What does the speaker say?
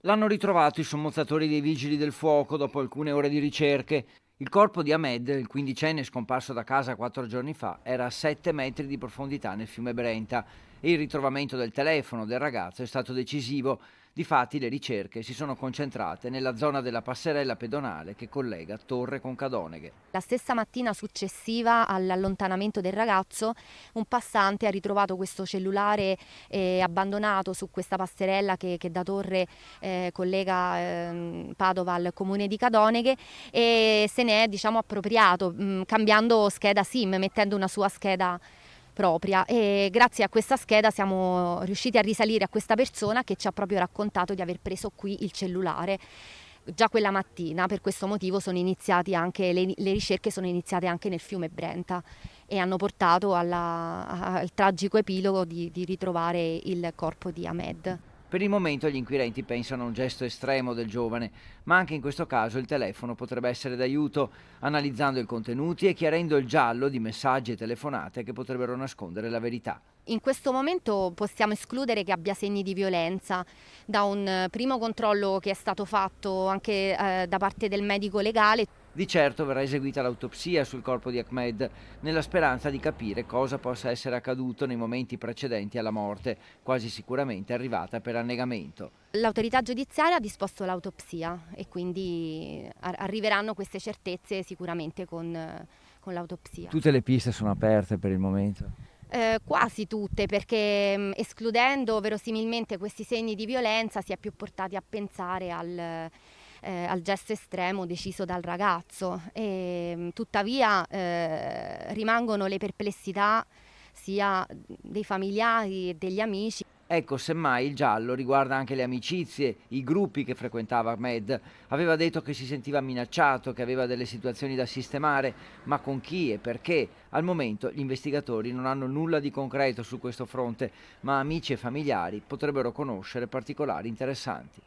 L'hanno ritrovato i sommozzatori dei vigili del fuoco dopo alcune ore di ricerche. Il corpo di Ahmed, il quindicenne scomparso da casa 4 giorni fa, era a 7 metri di profondità nel fiume Brenta e il ritrovamento del telefono del ragazzo è stato decisivo. Difatti le ricerche si sono concentrate nella zona della passerella pedonale che collega Torre con Cadoneghe. La stessa mattina successiva all'allontanamento del ragazzo, un passante ha ritrovato questo cellulare abbandonato su questa passerella che da Torre collega Padova al comune di Cadoneghe, e se ne è, diciamo, appropriato, cambiando scheda SIM, mettendo una sua scheda propria, e grazie a questa scheda siamo riusciti a risalire a questa persona che ci ha proprio raccontato di aver preso qui il cellulare già quella mattina. Per questo motivo sono iniziati anche le ricerche sono iniziate anche nel fiume Brenta e hanno portato al tragico epilogo di ritrovare il corpo di Ahmed. Per il momento gli inquirenti pensano a un gesto estremo del giovane, ma anche in questo caso il telefono potrebbe essere d'aiuto, analizzando i contenuti e chiarendo il giallo di messaggi e telefonate che potrebbero nascondere la verità. In questo momento possiamo escludere che abbia segni di violenza. Da un primo controllo che è stato fatto anche da parte del medico legale, Di certo verrà eseguita l'autopsia sul corpo di Ahmed, nella speranza di capire cosa possa essere accaduto nei momenti precedenti alla morte, quasi sicuramente arrivata per annegamento. l'autorità giudiziaria ha disposto l'autopsia e quindi arriveranno queste certezze sicuramente con l'autopsia. Tutte le piste sono aperte per il momento. Quasi tutte, perché escludendo verosimilmente questi segni di violenza si è più portati a pensare al gesto estremo deciso dal ragazzo. Tuttavia rimangono le perplessità sia dei familiari e degli amici. Ecco, semmai il giallo riguarda anche le amicizie, i gruppi che frequentava Ahmed. Aveva detto che si sentiva minacciato, che aveva delle situazioni da sistemare, ma con chi e perché? Al momento gli investigatori non hanno nulla di concreto su questo fronte, ma amici e familiari potrebbero conoscere particolari interessanti.